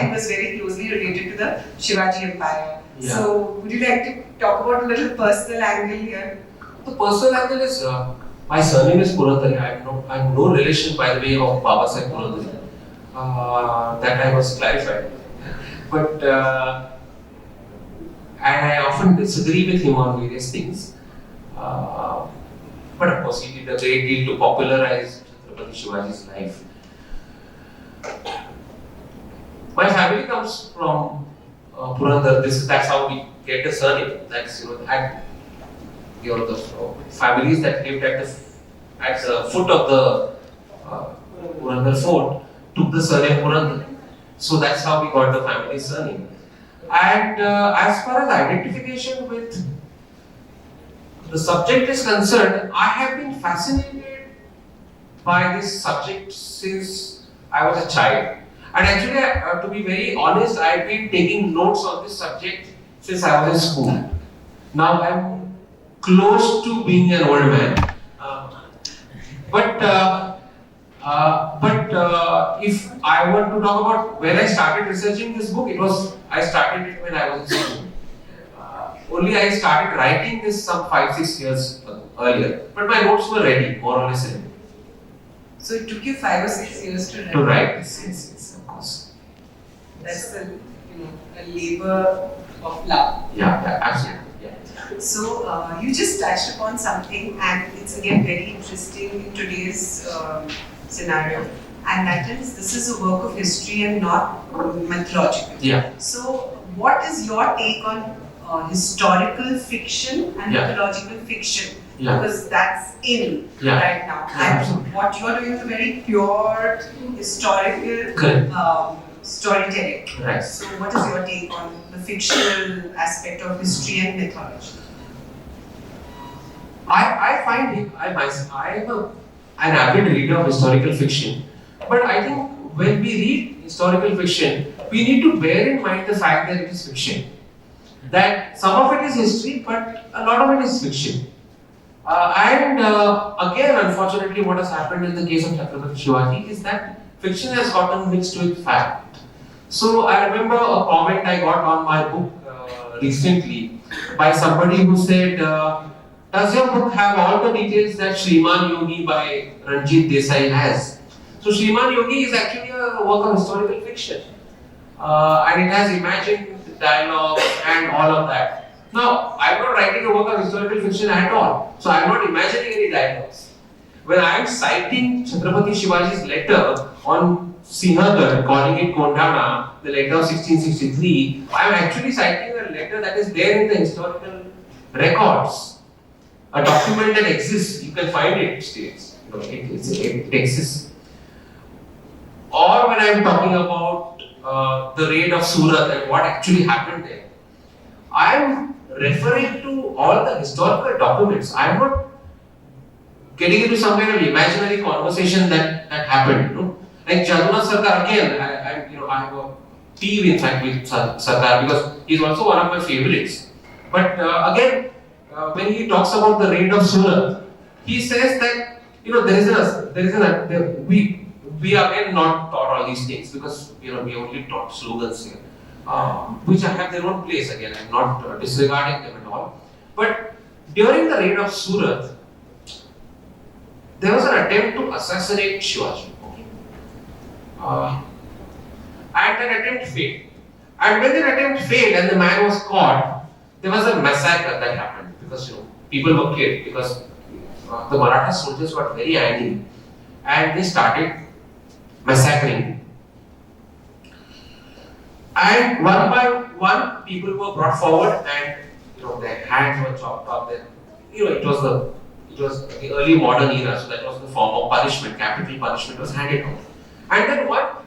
time was very closely related to the Shivaji Empire. Yeah. So, would you like to talk about a little personal angle here? The personal angle is, my surname is Purandare. I have no relation, by the way, of Baba Sahib Purandare. That I was clarified. But, and I often disagree with him on various things. But of course, he did a great deal to popularize Chhatrapati Shivaji's life. My family comes from Purandar. That's how we get the surname. That's the families that lived at the foot of the Purandar fort took the surname Purandar. So that's how we got the family surname. And as far as identification with the subject is concerned, I have been fascinated by this subject since I was a child. And actually, to be very honest, I've been taking notes on this subject since I was in school. Now I'm close to being an old man. But if I want to talk about when I started researching this book, I started it when I was in school. Only I started writing this some 5-6 years earlier. But my notes were ready, more or less ready. So it took you 5 or 6 years to write? To write this, yes, of course. That's a labor of love. Yeah, absolutely. Yeah. So you just touched upon something, and it's again very interesting in today's scenario, and that is this is a work of history and not mythological. Yeah. So what is your take on historical fiction and mythological fiction? Yeah. Because that's in right now. And what you are doing is a very pure historical storytelling. Right. So what is your take on the fictional aspect of history and mythology? I find I'm an avid reader of historical fiction, but I think when we read historical fiction, we need to bear in mind the fact that it is fiction. That some of it is history, but a lot of it is fiction. Again, unfortunately, what has happened in the case of Chhatrapati Shivaji is that fiction has gotten mixed with fact. So I remember a comment I got on my book recently by somebody who said, does your book have all the details that Shriman Yogi by Ranjit Desai has? So Shriman Yogi is actually a work of historical fiction. And it has imagined dialogue and all of that. Now, I'm not writing a work of historical fiction at all. So I'm not imagining any dialogues. When I'm citing Chhatrapati Shivaji's letter on Sinhagarh, calling it Kondana, the letter of 1663, I'm actually citing a letter that is there in the historical records. A document that exists, you can find it, states. It exists. Or when I'm talking about the raid of Surat and what actually happened there, I'm referring to all the historical documents. I'm not getting into some kind of imaginary conversation that happened. Like Jagannath Sarkar, again, I have a peeve in fact with Sarkar because he's also one of my favorites. But again, when he talks about the raid of Surat, he says that we again not taught all these things because we only taught slogans here, which have their own place again. I'm not disregarding them at all. But during the raid of Surat, there was an attempt to assassinate Shivaji. And that attempt failed. And when that attempt failed and the man was caught, there was a massacre that happened because people were killed because the Maratha soldiers got very angry and they started massacring. And one by one, people were brought forward and their hands were chopped off. It was the early modern era, so that was the form of punishment. Capital punishment was handed out. And then what?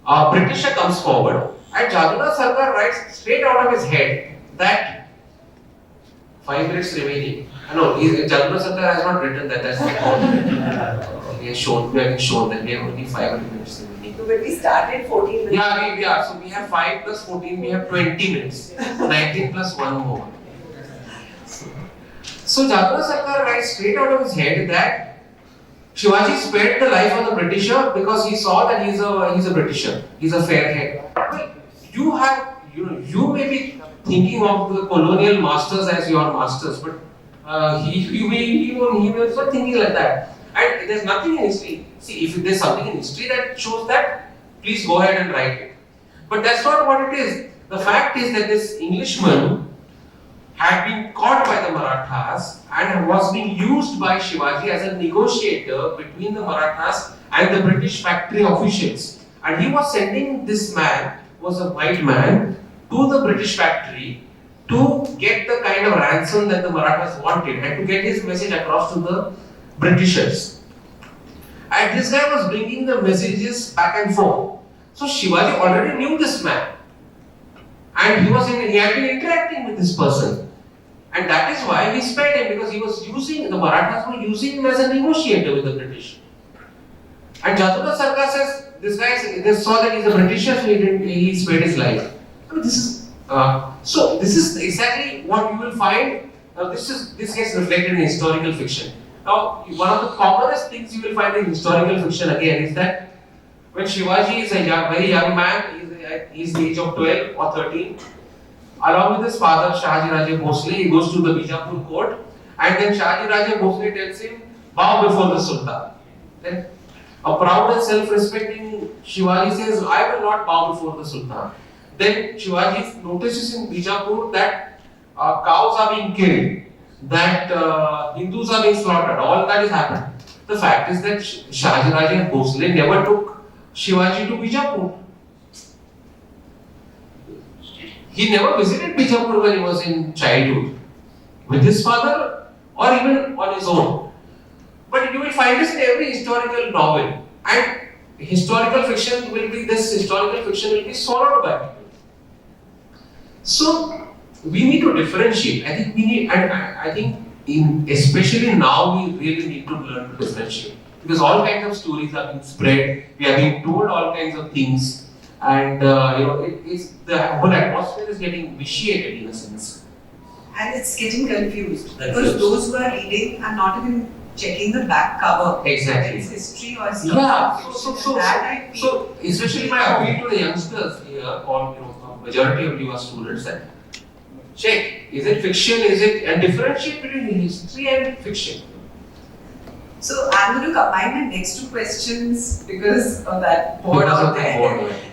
A Britisher comes forward and Jagannath Sarkar writes straight out of his head that 5 minutes remaining. No, Jagannath Sarkar has not written that. That's the point. We have shown that we have only 5 minutes remaining. So when we started 14 minutes. Yeah. So we have 5 plus 14. We have 20 minutes. 19 plus 1 more. So Jagannath Sarkar writes straight out of his head that Shivaji spared the life of the Britisher because he saw that he's a Britisher, he's a fair head. Well, you may be thinking of the colonial masters as your masters, but he was not thinking like that. And there's nothing in history. See, if there's something in history that shows that, please go ahead and write it. But that's not what it is. The fact is that this Englishman had been caught by the Marathas and was being used by Shivaji as a negotiator between the Marathas and the British factory officials. And he was sending this man, was a white man, to the British factory to get the kind of ransom that the Marathas wanted and to get his message across to the Britishers. And this guy was bringing the messages back and forth. So Shivaji already knew this man. And he had been interacting with this person. And that is why he spared him, because the Marathas were using him as a negotiator with the British. And Jatudha Sarkar says, they saw that he's a Britisher, so he spared his life. I mean, this is exactly what you will find. This gets reflected in historical fiction. Now, one of the commonest things you will find in historical fiction again is that when Shivaji is a very young man, he's the age of 12 or 13, along with his father Shahaji Raje Bhosle, he goes to the Bijapur court, and then Shahaji Raje Bhosle tells him, bow before the Sultan. Then a proud and self-respecting Shivaji says, I will not bow before the Sultan. Then Shivaji notices in Bijapur that cows are being killed, that Hindus are being slaughtered, all that is happening. The fact is that Shahaji Raje Bhosle never took Shivaji to Bijapur. He never visited Bijapur when he was in childhood, with his father or even on his own. But you will find this in every historical novel. And historical fiction will be swallowed by people. So we need to differentiate. I think especially now we really need to learn to differentiate. Because all kinds of stories are being spread, we are being told all kinds of things. And the whole atmosphere is getting vitiated in a sense. And it's getting confused because those who are reading are not even checking the back cover. Exactly. It's history or stuff. Yeah. So especially my appeal to the youngsters here, or majority of you are students, that check, is it fiction, and differentiate between history and fiction. So I'm going to combine my next two questions because of that board out there.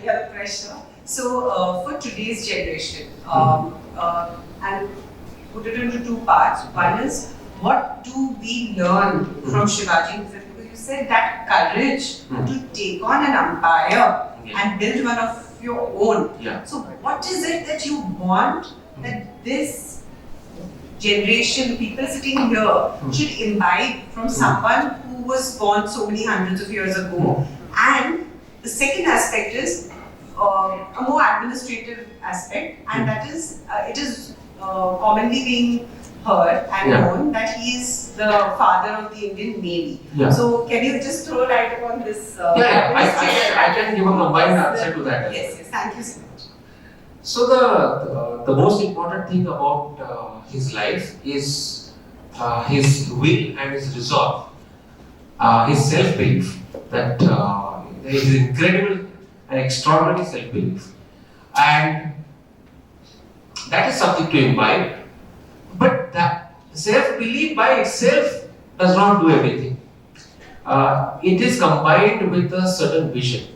Yeah, the pressure. So for today's generation, and put it into two parts. One is, what do we learn from Shivaji? Because you said that courage to take on an empire and build one of your own. Yeah. So what is it that you want that this generation, people sitting here, should imbibe from someone who was born so many hundreds of years ago? And the second aspect is a more administrative aspect, and that is, it is commonly being heard and known that he is the father of the Indian Navy. Yeah. So can you just throw light upon this? I can give a combined answer to that. Yes, thank you so much. So the most important thing about his life is his will and his resolve, his self-belief, that there is incredible and extraordinary self-belief, and that is something to imbibe. But that self-belief by itself does not do everything. It is combined with a certain vision,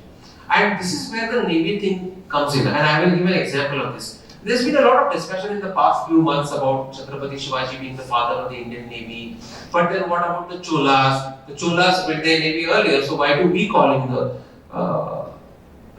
and this is where the Navy thing comes in, and I will give an example of this. There's been a lot of discussion in the past few months about Chhatrapati Shivaji being the father of the Indian Navy. But then what about the Cholas? The Cholas built their navy earlier, so why do we call him the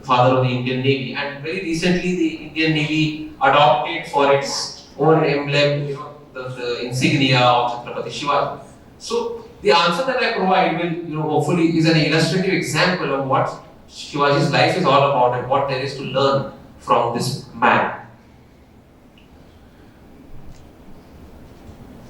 father of the Indian Navy? And very recently, the Indian Navy adopted for its own emblem, the insignia of Chhatrapati Shivaji. So the answer that I provide will, hopefully, is an illustrative example of what Shivaji's life is all about and what there is to learn from this man.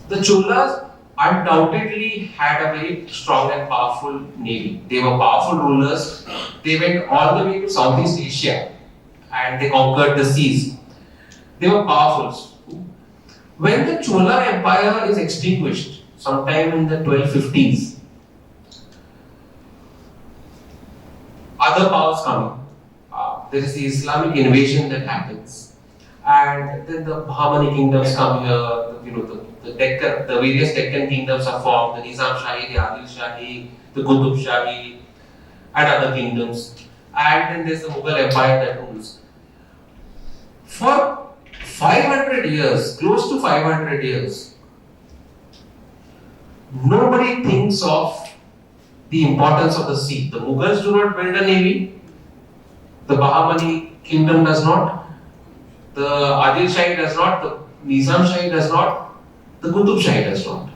The Cholas undoubtedly had a very strong and powerful navy. They were powerful rulers. They went all the way to Southeast Asia and they conquered the seas. They were powerful. When the Chola Empire is extinguished, sometime in the 1250s, other powers coming. There is the Islamic invasion that happens, and then the Bahmani kingdoms come here. The various Deccan kingdoms are formed. The Nizam Shahi, the Adil Shahi, the Qutub Shahi, and other kingdoms. And then there's the Mughal Empire that rules. For 500 years, close to 500 years, nobody thinks of the importance of the sea. The Mughals do not build a navy. The Bahmani kingdom does not. The Adil Shahi does not. The Nizam Shahi does not. The Qutub Shahi does not.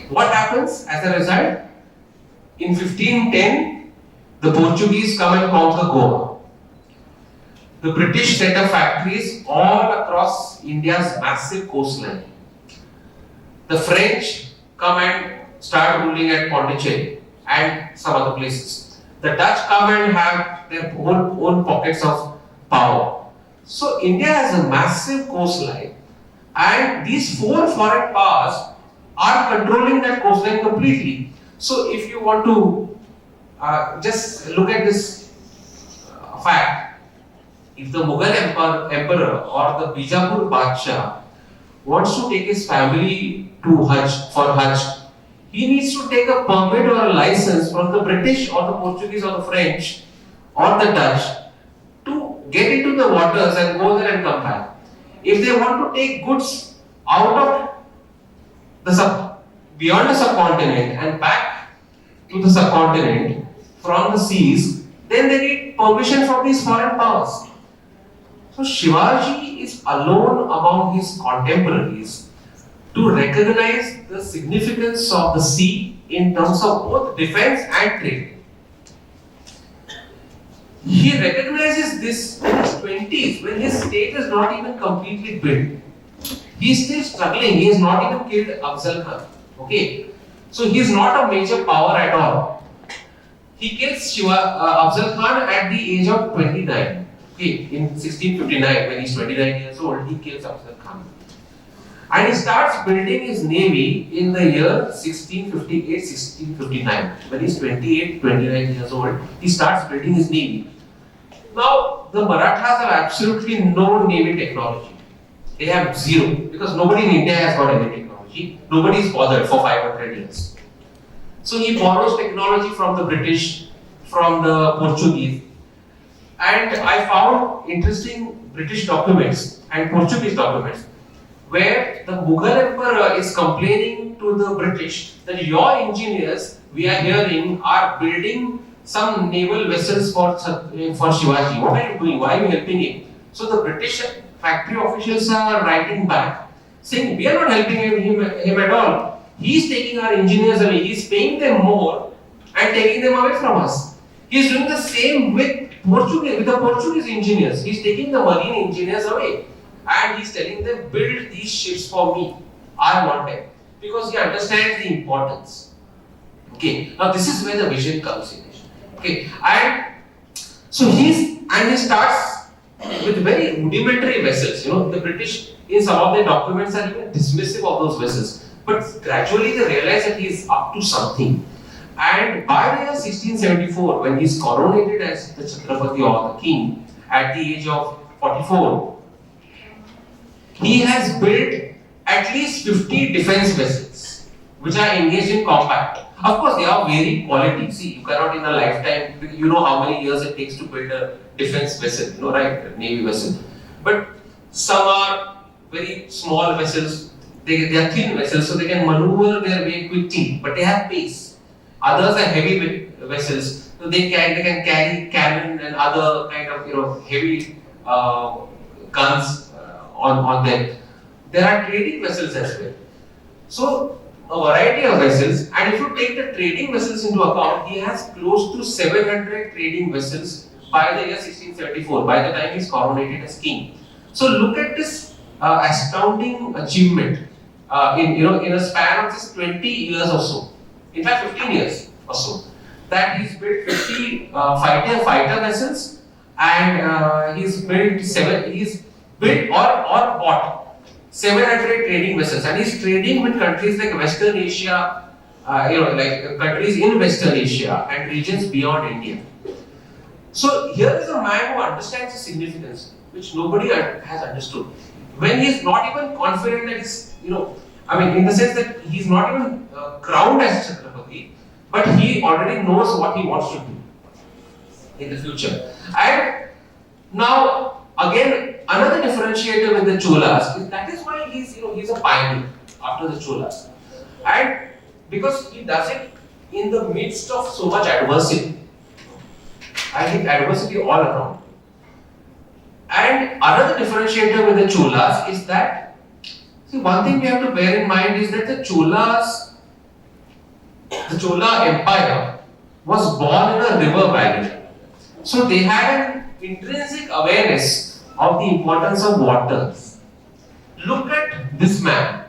What happens as a result? In 1510, the Portuguese come and conquer Goa. The British set up factories all across India's massive coastline. The French come and start ruling at Pondicherry and some other places. The Dutch come and have their own pockets of power. So India has a massive coastline, and these four foreign powers are controlling that coastline completely. So if you want to just look at this fact, if the Mughal emperor or the Bijapur Badshah wants to take his family to Hajj, he needs to take a permit or a license from the British or the Portuguese or the French or the Dutch to get into the waters and go there and come back. If they want to take goods out of beyond the subcontinent and back to the subcontinent from the seas, then they need permission from these foreign powers. So Shivaji is alone among his contemporaries to recognize the significance of the sea in terms of both defense and trade. He recognizes this in his 20s when his state is not even completely built. He is still struggling. He has not even killed Afzal Khan. Okay, so he is not a major power at all. He kills Afzal Khan at the age of 29. Okay, in 1659, when he's 29 years old, he kills Afzal Khan. And he starts building his navy in the year 1658-1659. When he's 28, 29 years old, he starts building his navy. Now, the Marathas have absolutely no navy technology. They have zero, because nobody in India has got any technology. Nobody is bothered for 500 years. So he borrows technology from the British, from the Portuguese. And I found interesting British documents and Portuguese documents where the Mughal emperor is complaining to the British that your engineers, we are hearing, are building some naval vessels for Shivaji. What are you doing? Why are you helping him? So the British factory officials are writing back saying, we are not helping him at all. He is taking our engineers away. He is paying them more and taking them away from us. He is doing the same with the Portuguese engineers. He is taking the marine engineers away. And he's telling them, build these ships for me. I want them. Because he understands the importance. Okay. Now this is where the vision comes in. Okay. And so he starts with very rudimentary vessels. The British in some of their documents are even dismissive of those vessels. But gradually they realize that he is up to something. And by the year 1674, when he is coronated as the Chhatrapati or the king at the age of 44, he has built at least 50 defense vessels which are engaged in combat. Of course, they are varied quality. See, you cannot in a lifetime, you know how many years it takes to build a defense vessel, right? A navy vessel. But some are very small vessels, they are thin vessels, so they can maneuver their way quickly, but they have pace. Others are heavy vessels, so they can carry cannon and other kind of heavy guns on them. There are trading vessels as well. So a variety of vessels, and if you take the trading vessels into account, he has close to 700 trading vessels by the year 1674, by the time he is coronated as king. So look at this astounding achievement in a span of just 20 years or so. In fact, 15 years or so. That he's built 50 fighter vessels, and he's built or bought 700 trading vessels, and he's trading with countries like Western Asia, countries in Western Asia and regions beyond India. So here is a man who understands the significance, which nobody has understood. When he is not even confident that he's, I mean, in the sense that he's not even crowned as Chhatrapati, but he already knows what he wants to do in the future. And now, again, another differentiator with the Cholas is that is why he's a pioneer after the Cholas, and because he does it in the midst of so much adversity. I think adversity all around. And another differentiator with the Cholas is that, see, one thing we have to bear in mind is that the Chola Empire was born in a river valley. So they had an intrinsic awareness of the importance of water. Look at this man.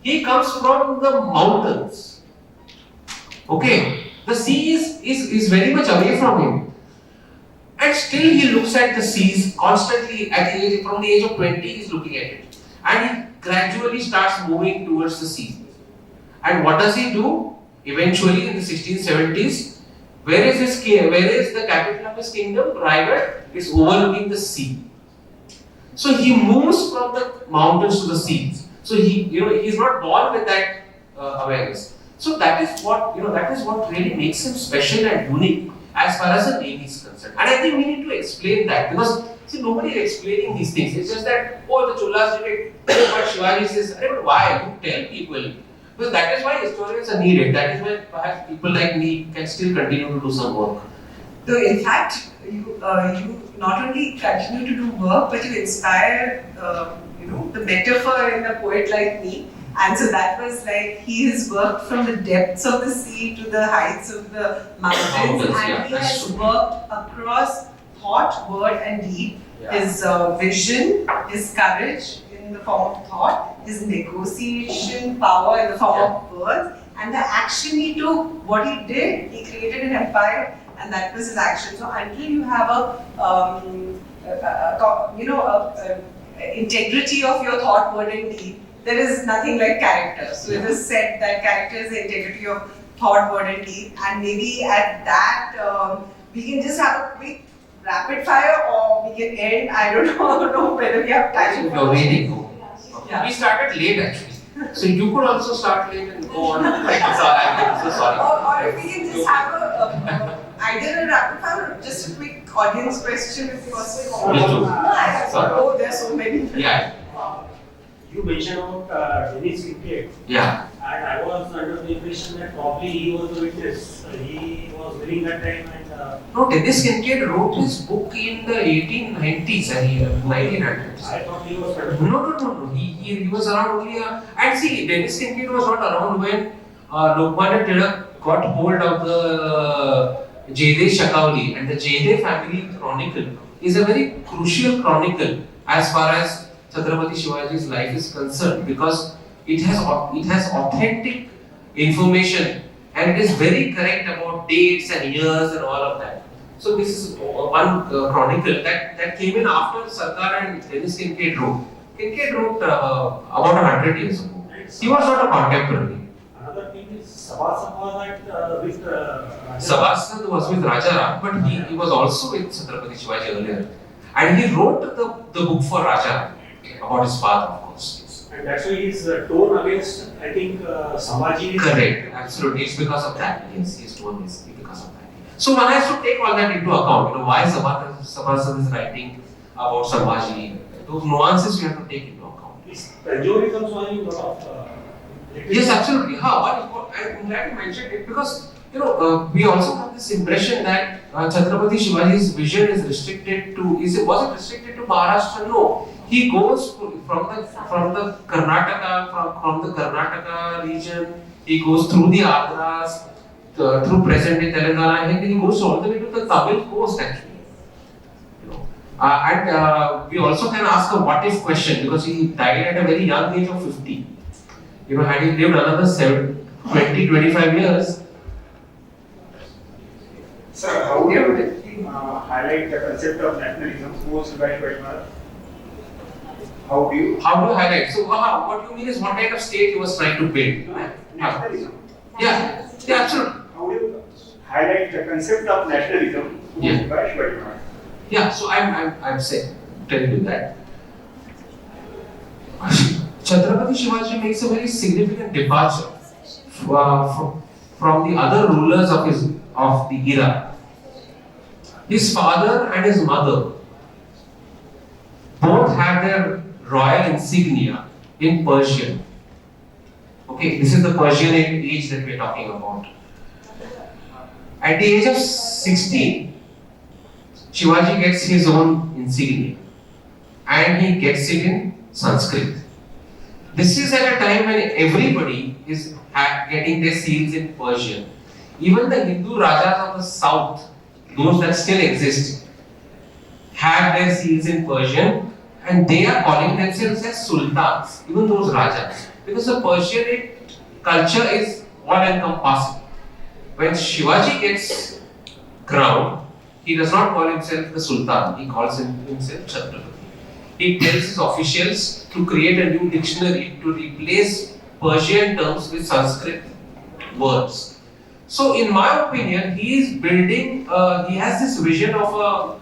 He comes from the mountains. Okay, the sea is very much away from him. And still he looks at the seas constantly from the age of 20, he's looking at it. And he gradually starts moving towards the sea. And what does he do? Eventually in the 1670s, where is the capital of his kingdom? Raigad is overlooking the sea. So he moves from the mountains to the seas. So he's not born with that awareness. So that is what really makes him special and unique as far as the name is concerned. And I think we need to explain that, because see, nobody is explaining these things. It's just that, oh, the Cholas did it, but Shivaji says, but why? You tell people. Because that is why historians are needed. That is why perhaps people like me can still continue to do some work. So in fact, you not only continue to do work, but you inspire the metaphor in a poet like me. And so that was like, he has worked from the depths of the sea to the heights of the mountains, and he has worked across thought, word and deed. Yeah. His vision, his courage in the form of thought, his negotiation power in the form of words, and the action he took, what he did, he created an empire, and that was his action. So until you have integrity of your thought, word and deed, there is nothing like character. So it is said that character is the integrity of thought, word and deed, and maybe at that we can just have a quick rapid fire, or we can end. I don't know whether we have time. You're waiting. Yeah. We started late actually. So you could also start late and go on. I'm so sorry. Or if we can just have either a rapid fire or just a quick audience question if possible. Oh, there are so many. Yeah. You mentioned about Dennis Kincaid. Yeah. And I was under the impression that probably he was the witness. He was living that time and... No, Dennis Kincaid wrote his book in the 1890s and 1900s. I thought he was... No. He was around only... And see, Dennis Kincaid was not around when Lokmanya Tilak got hold of the Jede Shakauli, and the Jede family chronicle is a very crucial chronicle as far as Chhatrapati Shivaji's life is concerned, because it has authentic information and it is very correct about dates and years and all of that. So this is one chronicle that came in after Sarkar and Dennis Kincaid wrote. Kincaid wrote about 100 years ago. He was not a contemporary. Another thing is Sabasad was with Sabasad was with Rajaram, but he was also with Chhatrapati Shivaji earlier. And he wrote the book for Rajaram about his father, of course. And that's why his tone against, I think, Shivaji is... Correct, absolutely. It's because of that. Yes, his tone is because of that. So one has to take all that into account. Why Sabasad is writing about Shivaji. Those nuances you have to take into account. Is Tanjore is also having a lot of... Yes, absolutely. I'm glad you mentioned it, because we also have this impression that Chhatrapati Shivaji's vision is restricted to. Was it restricted to Maharashtra? No. He goes from the Karnataka region. He goes through the Andhras, through present-day Telangana, and he goes all the way to the Tamil coast actually. And we also can ask a what-if question, because he died at a very young age of 50. Had he lived another 20-25 years. Sir, how do you highlight the concept of nationalism posed by Vaibhav? How do you highlight? So, what you mean is what kind of state he was trying to build? Nationalism. Yeah, absolutely. How do you highlight the concept of nationalism Yeah. by Shivaji Maharaj. Yeah, so I'm saying, telling you that Chhatrapati Shivaji makes a very significant departure from the other rulers of the era. His father and his mother both had their royal insignia in Persian. Okay, this is the Persian age that we're talking about. At the age of 16, Shivaji gets his own insignia and he gets it in Sanskrit. This is at a time when everybody is getting their seals in Persian. Even the Hindu Rajas of the south, those that still exist, have their seals in Persian and they are calling themselves as sultans, even those Rajas. Because the Persian culture is all encompassing. When Shivaji gets crowned, he does not call himself the Sultan, he calls himself Chhatrapati. He tells his officials to create a new dictionary to replace Persian terms with Sanskrit words. So, in my opinion, he is building, he has this vision of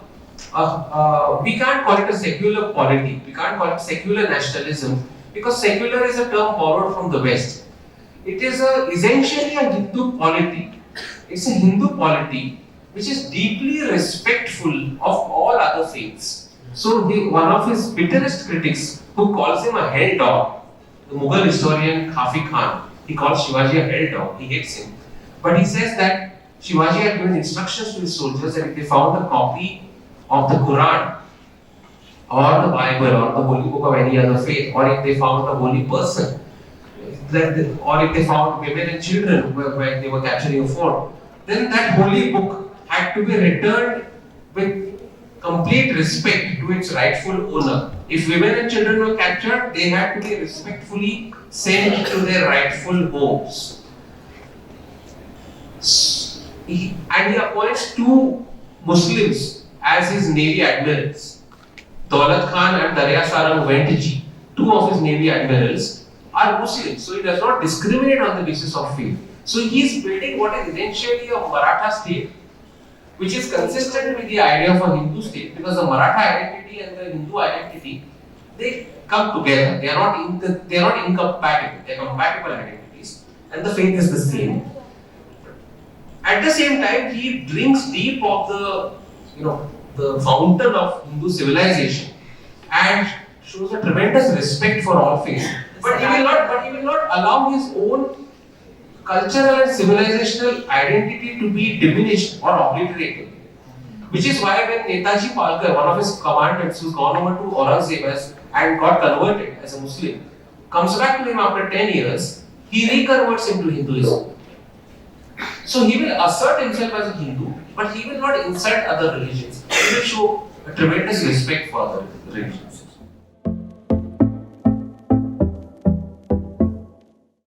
we can't call it a secular polity, we can't call it secular nationalism, because secular is a term borrowed from the West. It is essentially a Hindu polity. It's a Hindu polity which is deeply respectful of all other faiths. So one of his bitterest critics, who calls him a hell dog, the Mughal historian Khafi Khan, he calls Shivaji a hell dog, he hates him. But he says that Shivaji had given instructions to his soldiers that if they found a copy of the Quran or the Bible or the holy book of any other faith, or if they found a holy person, or if they found women and children when they were capturing a fort, then that holy book had to be returned with complete respect to its rightful owner. If women and children were captured, they had to be respectfully sent to their rightful homes. And he appoints two Muslims as his navy admirals. Daulat Khan and Darya Sarang Ventji, two of his navy admirals, are Muslims, so he does not discriminate on the basis of faith. So he is building what is essentially a Maratha state, which is consistent with the idea of a Hindu state, because the Maratha identity and the Hindu identity, they come together. They are not incompatible. They are compatible identities, and the faith is the same. At the same time, he drinks deep of the fountain of Hindu civilization and shows a tremendous respect for all faiths. But he will not allow his own cultural and civilizational identity to be diminished or obliterated. Which is why when Netaji Palkar, one of his commandants who's gone over to Aurangzeb and got converted as a Muslim, comes back to him after 10 years, he reconverts him to Hinduism. So he will assert himself as a Hindu, but he will not insult other religions. He will show a tremendous respect for other religions.